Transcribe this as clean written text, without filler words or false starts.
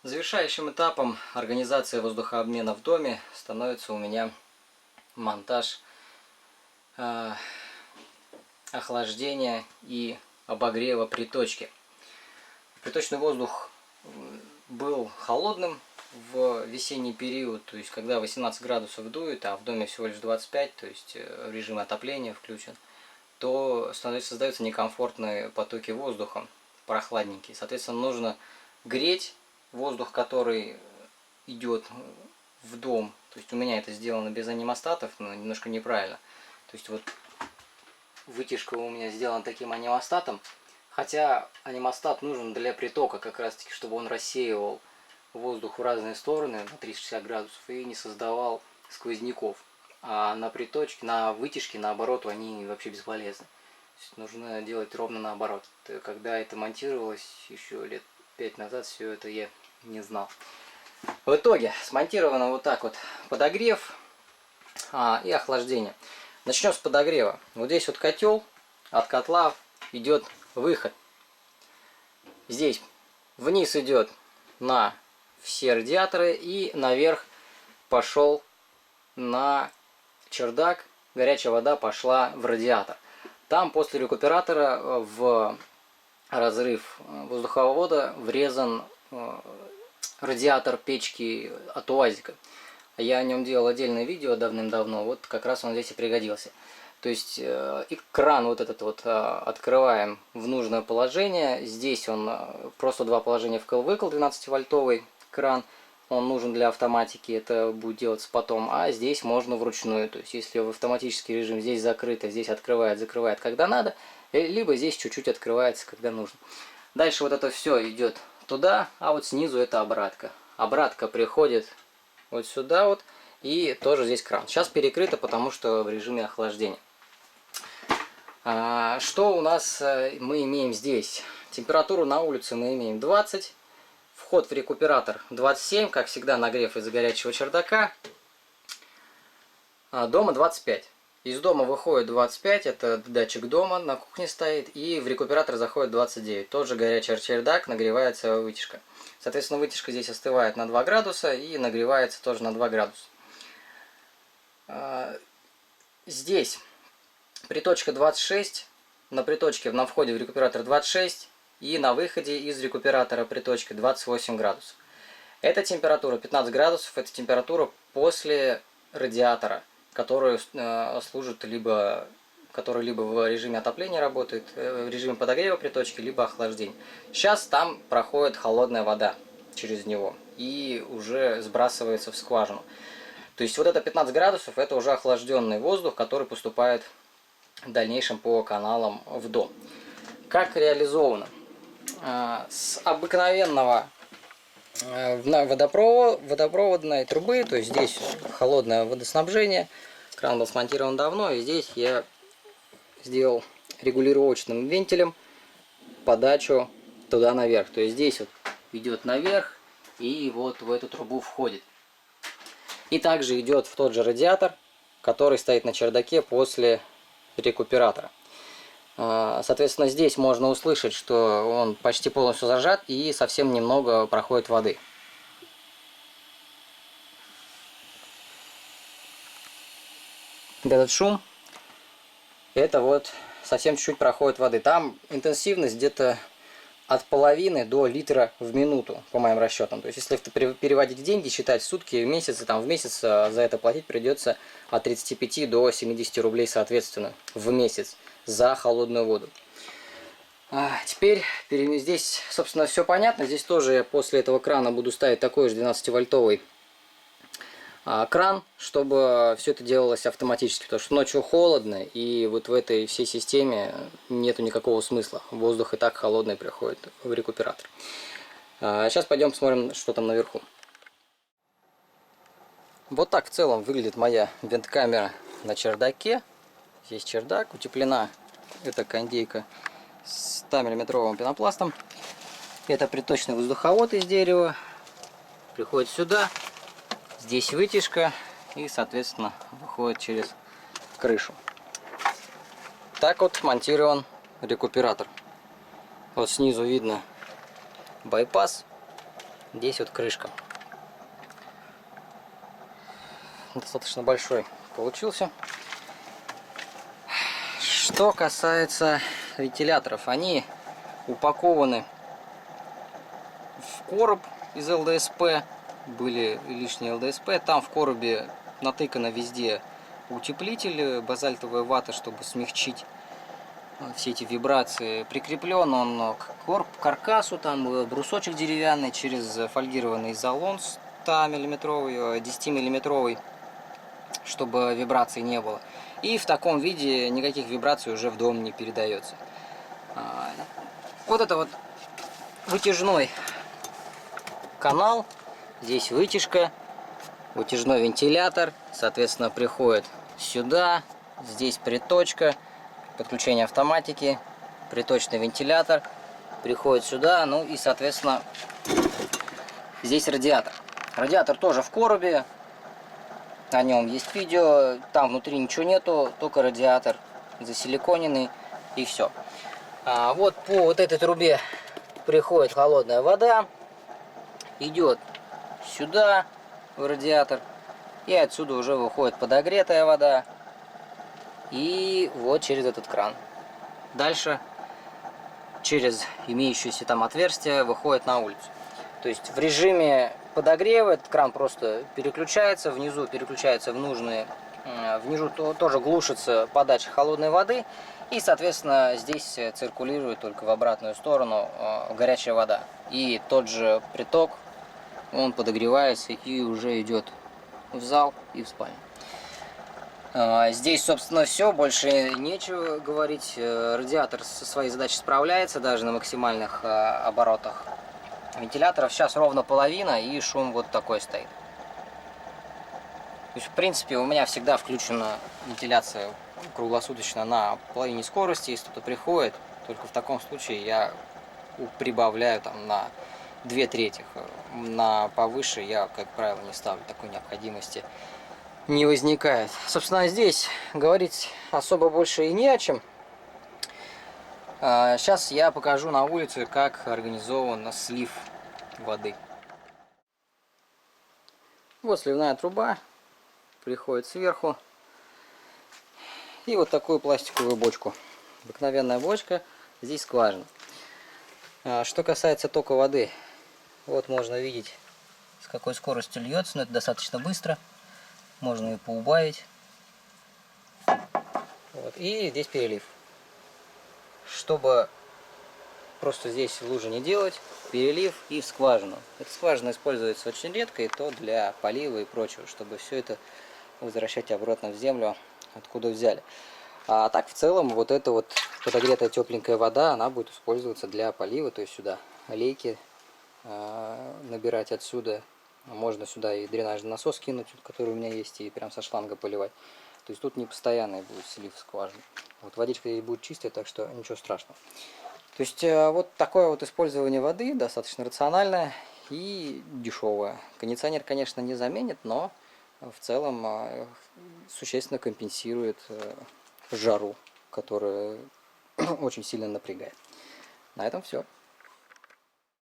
Завершающим этапом организации воздухообмена в доме становится у меня монтаж охлаждения и обогрева приточки. Приточный воздух был холодным в весенний период, то есть когда 18 градусов дует, а в доме всего лишь 25, то есть режим отопления включен, то создаются некомфортные потоки воздуха, прохладненькие. Соответственно, нужно греть воздух, который идет в дом. То есть у меня это сделано без анимостатов, но немножко неправильно. То есть вот вытяжка у меня сделана таким анимостатом, хотя анимостат нужен для притока, как раз таки, чтобы он рассеивал воздух в разные стороны на 360 градусов и не создавал сквозняков. А на приточке, на вытяжке, наоборот, они вообще бесполезны. Нужно делать ровно наоборот. Когда это монтировалось еще лет 5 назад, все это я не знал. В итоге смонтировано вот так вот подогрев и охлаждение. Начнем с подогрева. Вот здесь вот котел, от котла идет выход. Здесь вниз идет на все радиаторы и наверх пошел на чердак. Горячая вода пошла в радиатор. Там после рекуператора в разрыв воздуховода врезан радиатор печки от УАЗика. Я о нем делал отдельное видео давным-давно, вот как раз он здесь и пригодился. То есть и кран вот этот вот открываем в нужное положение. Здесь он просто два положения вкл-выкл, 12-вольтовый кран. Он нужен для автоматики, это будет делаться потом. А здесь можно вручную. То есть если в автоматический режим здесь закрыто, здесь открывает, закрывает когда надо, либо здесь чуть-чуть открывается, когда нужно. Дальше вот это все идет туда, а вот снизу это обратка. Обратка приходит вот сюда вот, и тоже здесь кран. Сейчас перекрыто, потому что в режиме охлаждения. Что у нас мы имеем здесь? Температуру на улице мы имеем 20. Вход в рекуператор 27, как всегда нагрев из-за горячего чердака. Дома 25. Из дома выходит 25, это датчик дома на кухне стоит, и в рекуператор заходит 29. Тот же горячий чердак, нагревается вытяжка. Соответственно, вытяжка здесь остывает на 2 градуса и нагревается тоже на 2 градуса. Здесь приточка 26, на приточке на входе в рекуператор 26 и на выходе из рекуператора приточки 28 градусов. Эта температура 15 градусов, это температура после радиатора, который служит который либо в режиме отопления работает, в режиме подогрева приточки, либо охлаждения. Сейчас там проходит холодная вода через него и уже сбрасывается в скважину. То есть вот это 15 градусов, это уже охлажденный воздух, который поступает в дальнейшем по каналам в дом. Как реализовано? С обыкновенного водопроводной трубы, то есть здесь холодное водоснабжение, кран был смонтирован давно, и здесь я сделал регулировочным вентилем подачу туда наверх. То есть здесь вот идет наверх и вот в эту трубу входит. И также идет в тот же радиатор, который стоит на чердаке после рекуператора. Соответственно, здесь можно услышать, что он почти полностью зажат и совсем немного проходит воды. Этот шум, это вот совсем чуть-чуть проходит воды. Там интенсивность где-то от половины до литра в минуту, по моим расчетам. То есть, если это переводить в деньги, считать в сутки, в месяц, там в месяц за это платить придется от 35 до 70 рублей, соответственно, в месяц за холодную воду. Теперь здесь, собственно, все понятно. Здесь тоже я после этого крана буду ставить такой же 12-вольтовый кран, чтобы все это делалось автоматически, потому что ночью холодно, и вот в этой всей системе нету никакого смысла. Воздух и так холодный приходит в рекуператор. Сейчас пойдем посмотрим, что там наверху. Вот так в целом выглядит моя венткамера на чердаке. Здесь чердак, утеплена эта кондейка 100-миллиметровым пенопластом. Это приточный воздуховод из дерева. Приходит сюда. Здесь вытяжка и, соответственно, выходит через крышу. Так вот монтирован рекуператор. Вот снизу видно байпас. Здесь вот крышка. Достаточно большой получился. Что касается вентиляторов, они упакованы в короб из ЛДСП. Были лишние ЛДСП. Там в коробе натыкано везде утеплитель, базальтовая вата, чтобы смягчить все эти вибрации. Прикреплен он к каркасу, там брусочек деревянный через фольгированный изолон 100-мм, 10-мм, чтобы вибраций не было. И в таком виде никаких вибраций уже в дом не передается. Вот это вот вытяжной канал, здесь вытяжка, вытяжной вентилятор, соответственно, приходит сюда, здесь приточка, подключение автоматики, приточный вентилятор, приходит сюда, ну и, соответственно, здесь радиатор. Радиатор тоже в коробе, о нем есть видео, там внутри ничего нету, только радиатор засиликоненный и все. Вот по вот этой трубе приходит холодная вода, идет сюда в радиатор, и отсюда уже выходит подогретая вода, и вот через этот кран. Дальше через имеющееся там отверстие выходит на улицу. То есть в режиме подогрева этот кран просто переключается, внизу переключается в нужные, внизу тоже глушится подача холодной воды, и, соответственно, здесь циркулирует только в обратную сторону горячая вода. И тот же приток, он подогревается и уже идет в зал и в спальню. Здесь, собственно, все, больше нечего говорить. Радиатор со своей задачей справляется даже на максимальных оборотах вентиляторов. Сейчас ровно половина, и шум вот такой стоит. То есть, в принципе, у меня всегда включена вентиляция круглосуточно на половине скорости. Если кто-то приходит, только в таком случае я прибавляю там на 2/3. На повыше я, как правило, не ставлю, такой необходимости не возникает. Собственно, здесь говорить особо больше и не о чем. Сейчас я покажу на улице, как организован слив воды. Вот сливная труба приходит сверху, и вот такую пластиковую бочку. Обыкновенная бочка, здесь скважина. Что касается тока воды, вот можно видеть, с какой скоростью льется, но это достаточно быстро. Можно и поубавить. Вот. И здесь перелив. Чтобы просто здесь лужи не делать, перелив и в скважину. Эта скважина используется очень редко, и то для полива и прочего, чтобы все это возвращать обратно в землю, откуда взяли. А так в целом вот эта вот подогретая тепленькая вода, она будет использоваться для полива, то есть сюда лейки набирать отсюда. Можно сюда и дренажный насос кинуть, который у меня есть, и прям со шланга поливать. То есть тут не постоянный будет слив скважины. Вот водичка здесь будет чистая, так что ничего страшного. То есть вот такое вот использование воды достаточно рациональное и дешевое. Кондиционер, конечно, не заменит, но в целом существенно компенсирует жару, которая очень сильно напрягает. На этом все.